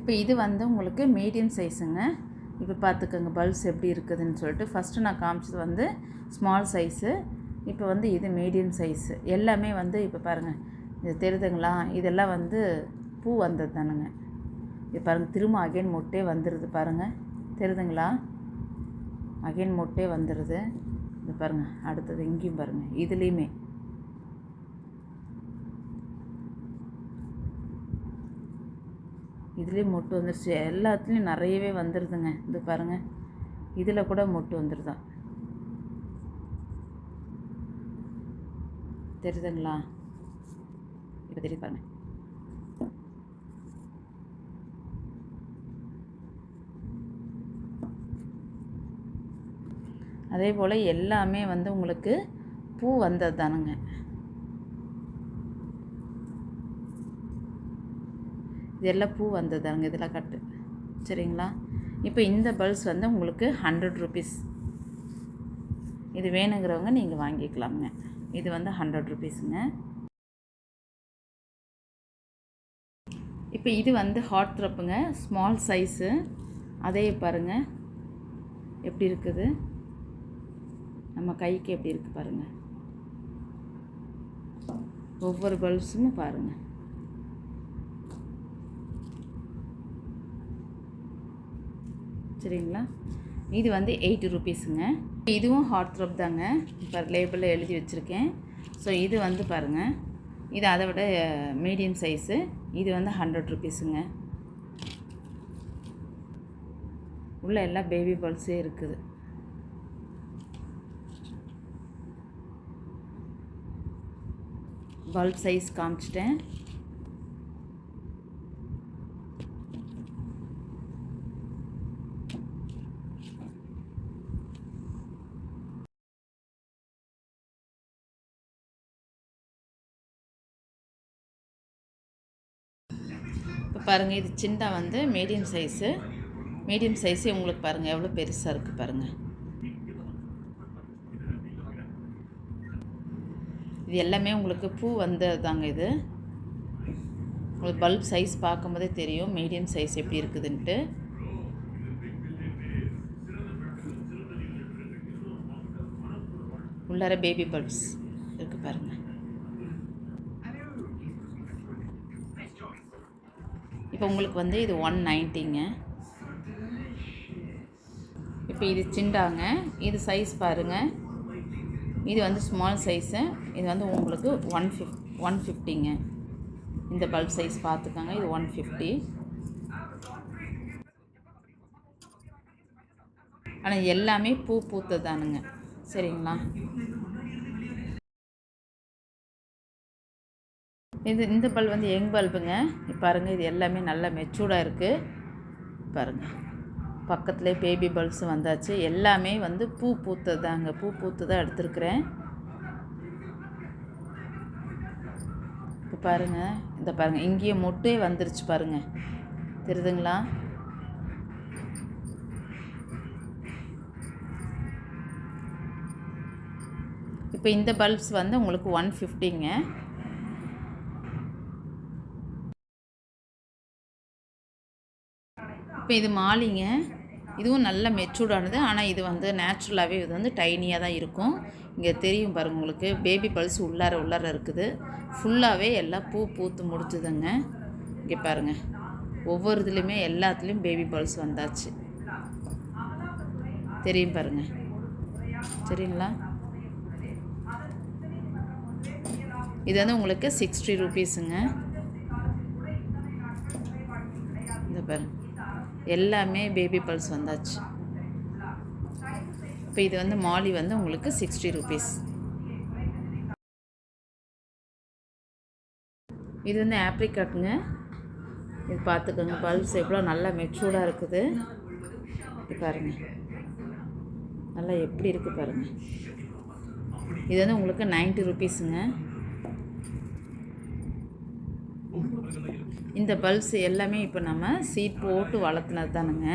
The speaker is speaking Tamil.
இப்போ இது வந்து உங்களுக்கு மீடியம் சைஸுங்க. இப்போ பார்த்துக்கோங்க பல்ப்ஸ் எப்படி இருக்குதுன்னு சொல்லிட்டு. ஃபஸ்ட்டு நான் காமிச்சது வந்து ஸ்மால் சைஸு, இப்போ வந்து இது மீடியம் சைஸு. எல்லாமே வந்து இப்போ பாருங்கள், இது தெரியுதுங்களா? இதெல்லாம் வந்து பூ வந்தது தானுங்க. இது பாருங்கள், திரும்ப அகைன் மொட்டே வந்துடுது பாருங்கள், தெரியுதுங்களா? அகைன் மொட்டே வந்துடுது. இது பாருங்கள், அடுத்தது இங்கேயும் பாருங்கள், இதுலேயுமே இதுலேயும் மொட்டு வந்துடுச்சு. எல்லாத்துலேயும் நிறையவே வந்துடுதுங்க. இது பாருங்கள், இதில் கூட மொட்டு வந்துடுதா, தெரியுதுங்களா? இப்போ தெரியுது பாருங்கள். அதே போல் எல்லாமே வந்து உங்களுக்கு பூ வந்தது தானுங்க. இதெல்லாம் பூ வந்தது தானுங்க, இதெல்லாம் கட்டு, சரிங்களா? இப்போ இந்த பல்ஸ் வந்து உங்களுக்கு 100 ருபீஸ். இது வேணுங்கிறவங்க நீங்கள் வாங்கிக்கலாமுங்க. இது வந்து 100 ருபீஸுங்க. இப்போ இது வந்து ஹாட் த்ரப்புங்க, ஸ்மால் சைஸு. அதே பாருங்கள் எப்படி இருக்குது, நம்ம கைக்கு எப்படி இருக்குது பாருங்கள். ஒவ்வொரு பல்ப்ஸும் பாருங்கள். சரிங்களா? இது வந்து 80 ருபீஸுங்க. இதுவும் ஹாட் த்ரப் தாங்க. இப்போ லேபிளில் எழுதி வச்சுருக்கேன். ஸோ இது வந்து பாருங்கள், இது அதை விட மீடியம் சைஸு. இது வந்து 100 ருபீஸுங்க. உள்ள எல்லாம் பேபி பல்ஸே இருக்குது. பல்ப் சைஸ் காமிச்சிட்டேன். இப்போ பாருங்கள், இது சின்ன வந்து மீடியம் சைஸு. மீடியம் சைஸு உங்களுக்கு பாருங்கள் எவ்வளோ பெருசாக இருக்குது பாருங்கள். இது எல்லாமே உங்களுக்கு பூ வந்ததாங்க. இது உங்களுக்கு பல்ப் சைஸ் பார்க்கும்போதே தெரியும் மீடியம் சைஸ் எப்படி இருக்குதுன்ட்டு. உள்ளார பேபி பல்ப்ஸ் இருக்குது பாருங்கள். இப்போ உங்களுக்கு வந்து இது 190ங்க. இப்போ இது சிண்டாங்க, இது சைஸ் பாருங்கள். இது வந்து ஸ்மால் சைஸு. இது வந்து உங்களுக்கு 150ங்க. இந்த பல்ப் சைஸ் பார்த்துக்கோங்க, இது 150. ஆனால் எல்லாமே பூ பூத்ததானுங்க, சரிங்களா? இந்த பல்ப் வந்து யங் பல்புங்க. இப்போ பாருங்கள், இது எல்லாமே நல்லா மெச்சூர்டாக இருக்குது பாருங்கள். பக்கத்துலேயே பேபி பல்ப்ஸும் வந்தாச்சு. எல்லாமே வந்து பூ பூத்ததாங்க, பூ பூத்து தான் எடுத்துருக்குறேன். இப்போ பாருங்கள், இந்த பாருங்கள் இங்கேயே மொட்டே வந்துருச்சு பாருங்கள், தெரியுதுங்களா? இப்போ இந்த பல்ப்ஸ் வந்து உங்களுக்கு 150ங்க. இப்போ இது மாலிங்க. இதுவும் நல்ல மெச்சூர்டானது. ஆனால் இது வந்து நேச்சுரலாகவே இது வந்து டைனியாக தான் இருக்கும். இங்கே தெரியும் பாருங்கள் உங்களுக்கு, பேபி பல்ஸ் உள்ளார இருக்குது. ஃபுல்லாகவே எல்லாம் பூ பூத்து முடிச்சுதுங்க. இங்கே பாருங்கள், ஒவ்வொரு இதுலேயுமே எல்லாத்துலேயும் பேபி பல்ஸ் வந்தாச்சு, தெரியும் பாருங்கள், சரிங்களா? இது வந்து உங்களுக்கு 60 ருபீஸுங்க. இந்த பாருங்கள் எல்லாமே பேபி பல்ஸ் வந்தாச்சு. இப்போ இது வந்து மாலி வந்து உங்களுக்கு 60 ருபீஸ். இது வந்து ஆப்ரிகாட்டுங்க. இது பார்த்துக்கோங்க, பல்ப்ஸ் எவ்வளோ நல்லா மெச்சூர்டாக இருக்குது. இது பாருங்கள் நல்லா எப்படி இருக்குது பாருங்கள். இது வந்து உங்களுக்கு 90 ருபீஸுங்க. இந்த பல்ஸ் எல்லாமே இப்போ நம்ம சீட் போட்டு வளர்த்துனது தானுங்க.